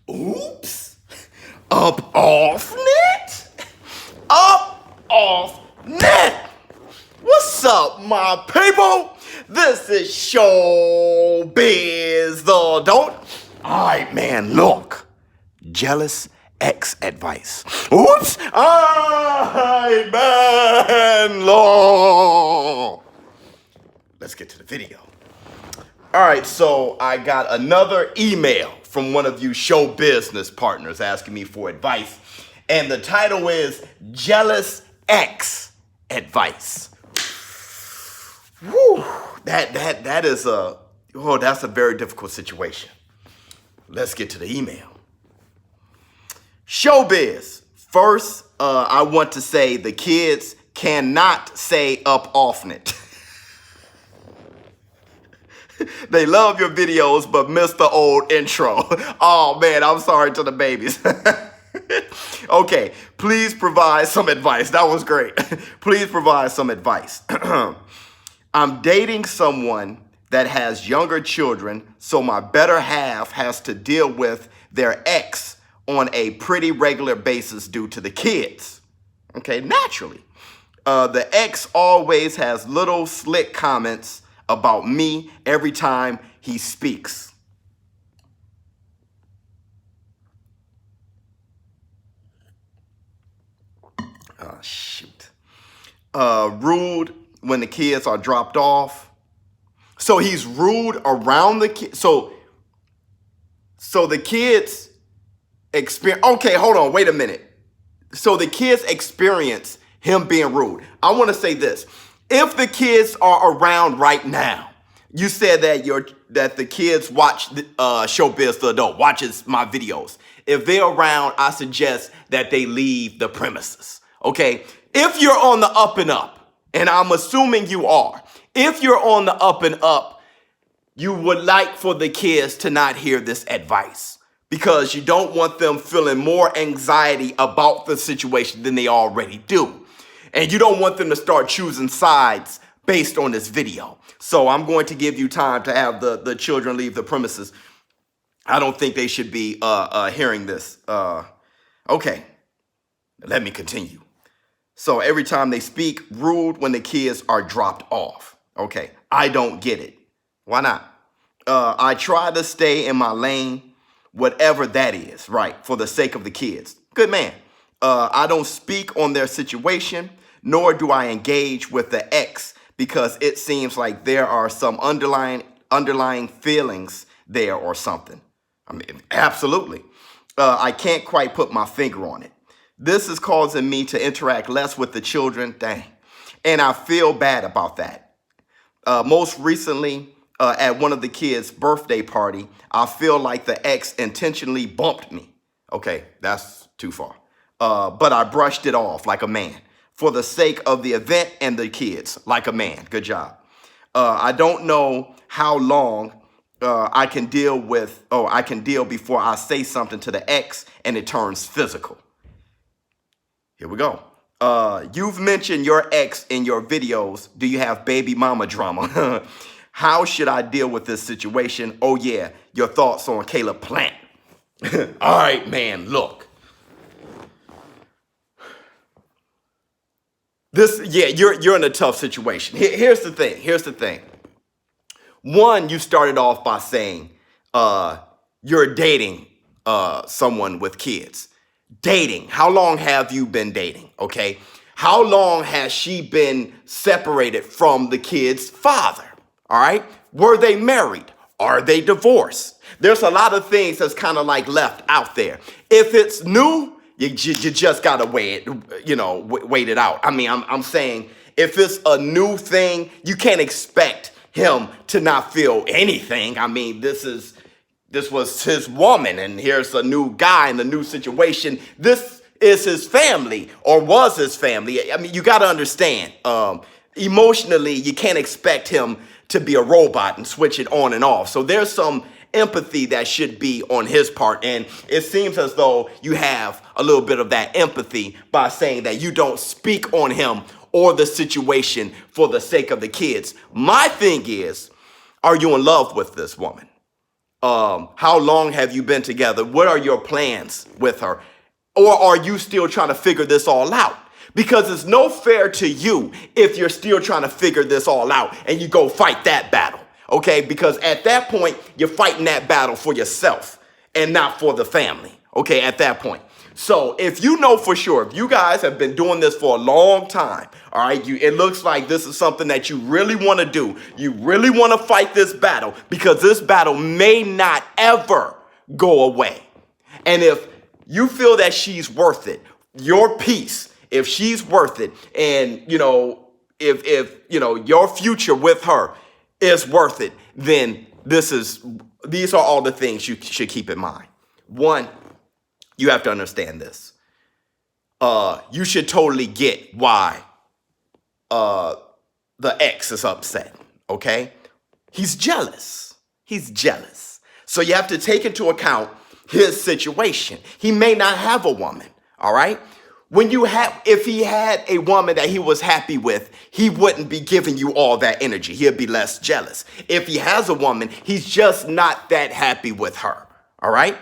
Oops. Up off net? Up off net. What's up, my people? This is ShowBizz the Don't. Alright, man, look. Jealous ex advice. Oops. Alright, man, look. Let's get to the video. Alright, so I got another email from one of you show business partners asking me for advice. And the title is Jealous Ex Advice. Whew, that's a very difficult situation. Let's get to the email. ShowBizz. First, I want to say the kids cannot say up often it. They love your videos, but miss the old intro. Oh man, I'm sorry to the babies. Okay, please provide some advice. That was great. Please provide some advice. I'm dating someone that has younger children, so my better half has to deal with their ex on a pretty regular basis due to the kids. Okay, naturally. The ex always has little slick comments about me every time he speaks. Oh, shoot. Rude when the kids are dropped off. So he's rude around the kids. So the kids experience. Okay, hold on. Wait a minute. So the kids experience him being rude. I want to say this. If the kids are around right now, you said that the kids watch ShowBizz the Adult, watches my videos. If they're around, I suggest that they leave the premises, okay? If you're on the up and up, and I'm assuming you are, if you're on the up and up, you would like for the kids to not hear this advice because you don't want them feeling more anxiety about the situation than they already do. And you don't want them to start choosing sides based on this video. So I'm going to give you time to have the children leave the premises. I don't think they should be hearing this. Okay, let me continue. So every time they speak, rude when the kids are dropped off. Okay, I don't get it. Why not? I try to stay in my lane, whatever that is, right, for the sake of the kids. Good man. I don't speak on their situation, nor do I engage with the ex because it seems like there are some underlying feelings there or something. I mean, absolutely. I can't quite put my finger on it. This is causing me to interact less with the children, dang, and I feel bad about that. Most recently, at one of the kids' birthday party, I feel like the ex intentionally bumped me. Okay, that's too far. But I brushed it off like a man for the sake of the event and the kids, like a man. Good job. I don't know how long I can deal before I say something to the ex and it turns physical. Here we go. You've mentioned your ex in your videos. Do you have baby mama drama? How should I deal with this situation? Oh yeah, your thoughts on Caleb Plant. All right, man, look. You're in a tough situation. Here's the thing. One, you started off by saying you're dating someone with kids. Dating. How long have you been dating? Okay. How long has she been separated from the kid's father? All right. Were they married? Are they divorced? There's a lot of things that's kind of like left out there. If it's new, you just gotta wait it out. I mean, I'm saying if it's a new thing, you can't expect him to not feel anything. I mean, this was his woman, and here's a new guy in a new situation. This is his family, or was his family. I mean, you gotta understand. Emotionally, you can't expect him to be a robot and switch it on and off. So there's some empathy that should be on his part. And it seems as though you have a little bit of that empathy by saying that you don't speak on him or the situation for the sake of the kids. My thing is, are you in love with this woman? How long have you been together? What are your plans with her? Or are you still trying to figure this all out? Because it's no fair to you if you're still trying to figure this all out and you go fight that battle, okay? Because at that point, you're fighting that battle for yourself and not for the family, okay, at that point. So if you know for sure, if you guys have been doing this for a long time, all right, it looks like this is something that you really want to do. You really want to fight this battle because this battle may not ever go away. And if you feel that she's worth it, your peace, if she's worth it, and if your future with her is worth it, then these are all the things you should keep in mind. One, you have to understand this. You should totally get why the ex is upset, okay? He's jealous. He's jealous. So you have to take into account his situation. He may not have a woman, all right? If he had a woman that he was happy with, he wouldn't be giving you all that energy. He'd be less jealous. If he has a woman, he's just not that happy with her, all right?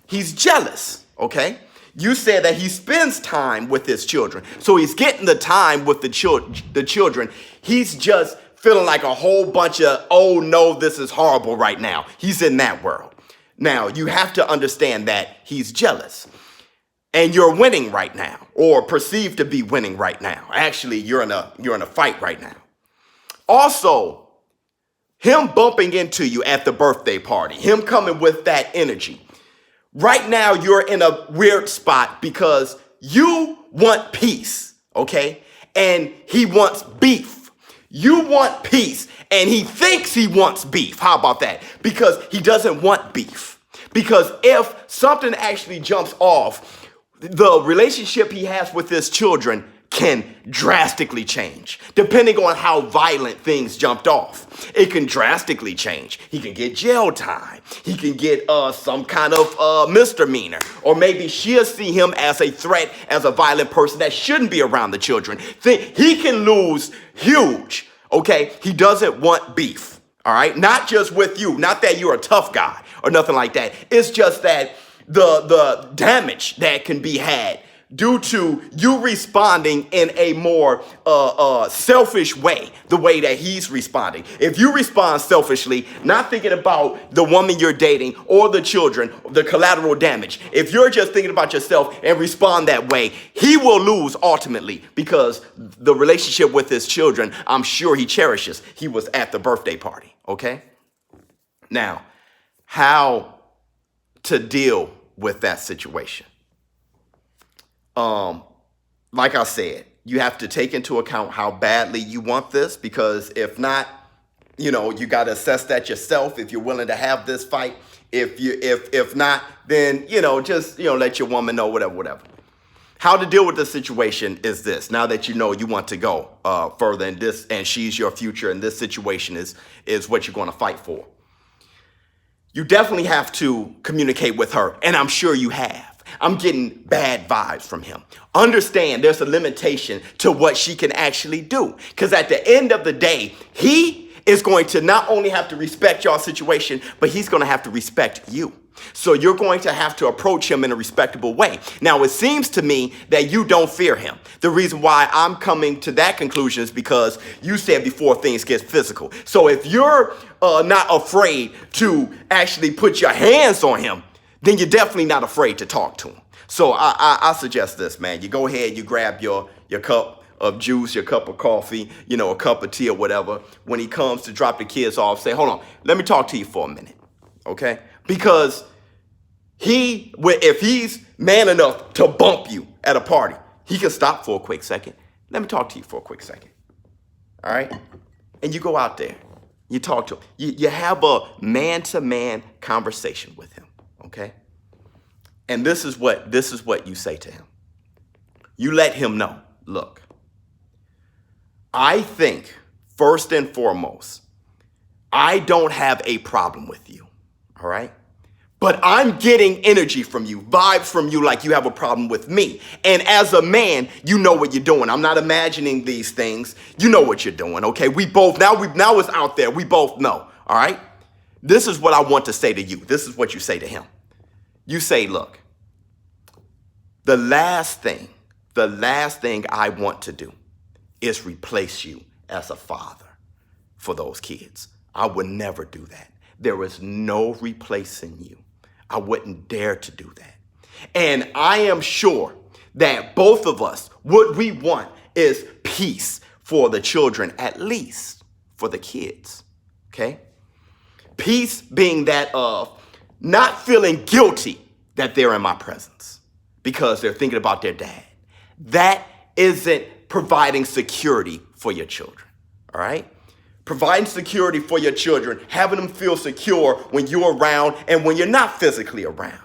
He's jealous, okay? You said that he spends time with his children. So he's getting the time with the children. He's just feeling like a whole bunch of, oh no, this is horrible right now. He's in that world. Now, you have to understand that he's jealous. And you're winning right now, or perceived to be winning right now. Actually, you're in a fight right now. Also, him bumping into you at the birthday party, him coming with that energy. Right now, you're in a weird spot because you want peace, okay? And he wants beef. You want peace, and he thinks he wants beef. How about that? Because he doesn't want beef. Because if something actually jumps off, the relationship he has with his children can drastically change, depending on how violent things jumped off. It can drastically change. He can get jail time. He can get some kind of misdemeanor. Or maybe she'll see him as a threat, as a violent person that shouldn't be around the children. He can lose huge, okay? He doesn't want beef, all right? Not just with you. Not that you're a tough guy or nothing like that. It's just that the damage that can be had due to you responding in a more selfish way, the way that he's responding. If you respond selfishly, not thinking about the woman you're dating or the children, the collateral damage, if you're just thinking about yourself and respond that way, he will lose ultimately because the relationship with his children, I'm sure he cherishes. He was at the birthday party, okay? Now, how to deal with that situation? Like I said, you have to take into account how badly you want this, because if not, you got to assess that yourself if you're willing to have this fight. If not, then, just, let your woman know, whatever. How to deal with this situation is this. Now that you know you want to go further in this, and she's your future, and this situation is what you're going to fight for. You definitely have to communicate with her, and I'm sure you have. I'm getting bad vibes from him. Understand there's a limitation to what she can actually do. Because at the end of the day, he is going to not only have to respect your situation, but he's going to have to respect you. So you're going to have to approach him in a respectable way. Now, it seems to me that you don't fear him. The reason why I'm coming to that conclusion is because you said before things get physical. So if you're not afraid to actually put your hands on him, then you're definitely not afraid to talk to him. So I suggest this, man. You go ahead, you grab your cup of juice, your cup of coffee, a cup of tea or whatever. When he comes to drop the kids off, say, hold on, let me talk to you for a minute, okay? Because if he's man enough to bump you at a party, he can stop for a quick second. Let me talk to you for a quick second, all right? And you go out there, you talk to him. You have a man-to-man conversation with him. Okay? And this is what you say to him. You let him know, look, I think first and foremost, I don't have a problem with you. All right? But I'm getting energy from you, vibes from you like you have a problem with me. And as a man, you know what you're doing. I'm not imagining these things. You know what you're doing, okay? We both, now it's out there. We both know, all right? This is what I want to say to you. This is what you say to him. You say, look, the last thing I want to do is replace you as a father for those kids. I would never do that. There is no replacing you. I wouldn't dare to do that. And I am sure that both of us, what we want is peace for the children, at least for the kids, okay? Peace being that of not feeling guilty that they're in my presence because they're thinking about their dad. That isn't providing security for your children, all right? Providing security for your children, having them feel secure when you're around and when you're not physically around.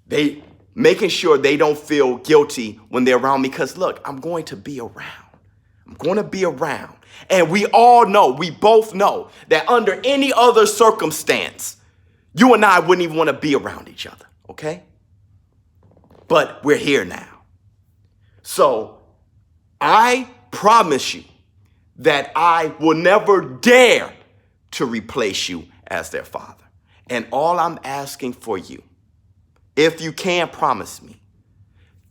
They making sure they don't feel guilty when they're around me because, look, I'm going to be around. I'm going to be around. And we all know, we both know that under any other circumstance, you and I wouldn't even want to be around each other, okay? But we're here now. So I promise you that I will never dare to replace you as their father. And all I'm asking for you, if you can promise me,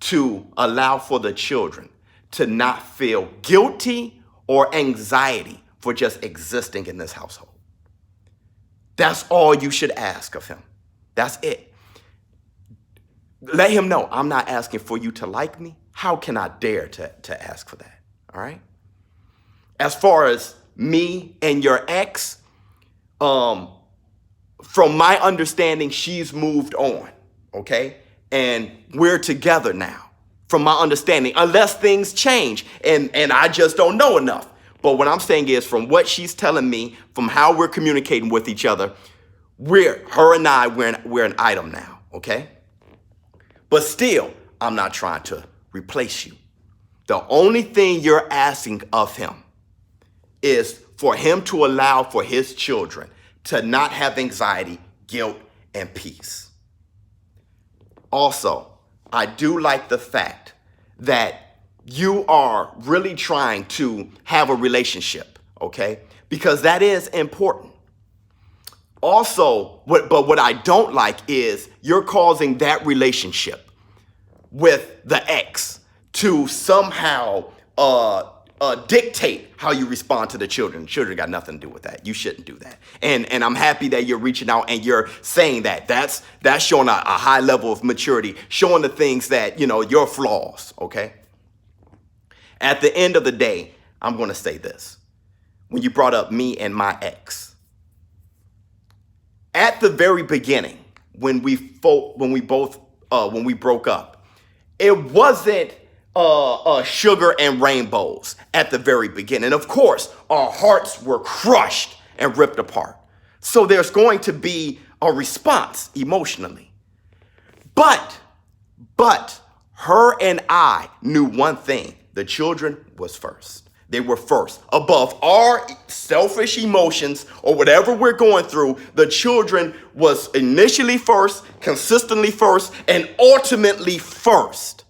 to allow for the children to not feel guilty or anxiety for just existing in this household. That's all you should ask of him. That's it. Let him know I'm not asking for you to like me. How can I dare to ask for that? All right? As far as me and your ex, from my understanding, she's moved on, okay? And we're together now, from my understanding, unless things change and I just don't know enough. But what I'm saying is, from what she's telling me, from how we're communicating with each other, her and I, we're an item now, okay? But still, I'm not trying to replace you. The only thing you're asking of him is for him to allow for his children to not have anxiety, guilt, and peace. Also, I do like the fact that you are really trying to have a relationship, okay? Because that is important. Also, what I don't like is you're causing that relationship with the ex to somehow dictate how you respond to the children. Children got nothing to do with that. You shouldn't do that. And I'm happy that you're reaching out and you're saying that. That's showing a high level of maturity, showing the things that, your flaws, okay? At the end of the day, I'm going to say this. When you brought up me and my ex, at the very beginning, when we broke up, it wasn't sugar and rainbows at the very beginning. Of course, our hearts were crushed and ripped apart. So there's going to be a response emotionally. But her and I knew one thing. The children was first. They were first. Above our selfish emotions or whatever we're going through, the children was initially first, consistently first, and ultimately first.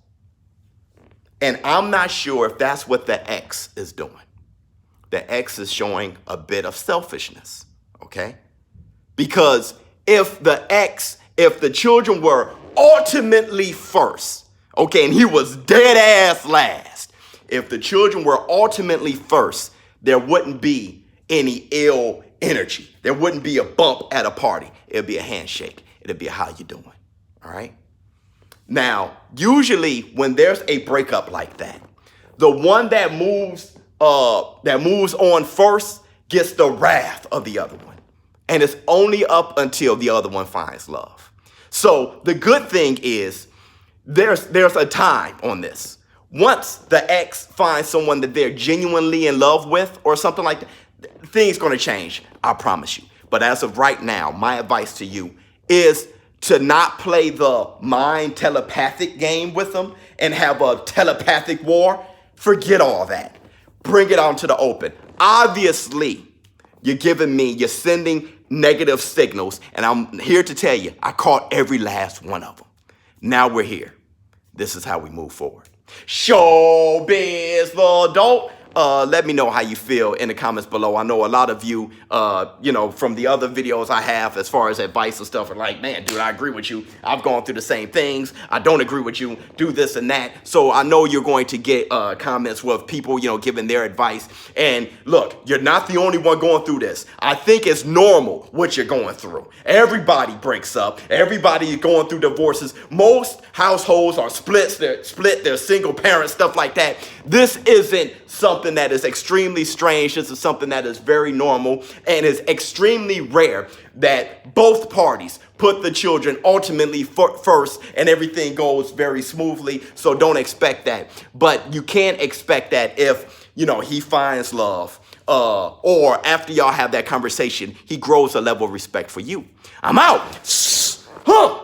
And I'm not sure if that's what the ex is doing. The ex is showing a bit of selfishness, okay? Because if the children were ultimately first, okay, and he was dead ass last, if the children were ultimately first, there wouldn't be any ill energy. There wouldn't be a bump at a party. It'd be a handshake. It'd be a how you doing, all right? Now, usually when there's a breakup like that, the one that moves on first gets the wrath of the other one. And it's only up until the other one finds love. So the good thing is there's a time on this. Once the ex finds someone that they're genuinely in love with or something like that, things going to change, I promise you. But as of right now, my advice to you is to not play the mind telepathic game with them and have a telepathic war. Forget all that. Bring it out into the open. Obviously, you're sending negative signals, and I'm here to tell you, I caught every last one of them. Now we're here. This is how we move forward. ShowBizz, the adult. let me know how you feel in the comments below. I know a lot of you, you know, from the other videos I have as far as advice and stuff are like, man, dude, I agree with you. I've gone through the same things. I don't agree with you. Do this and that. So I know you're going to get comments with people, you know, giving their advice. And look, you're not the only one going through this. I think it's normal what you're going through. Everybody breaks up. Everybody is going through divorces. Most households are split. They're single parents, stuff like that. This isn't something that is extremely strange. This is something that is very normal and is extremely rare that both parties put the children ultimately first and everything goes very smoothly. So don't expect that. But you can't expect that if, you know, he finds love or after y'all have that conversation, he grows a level of respect for you. I'm out. Huh.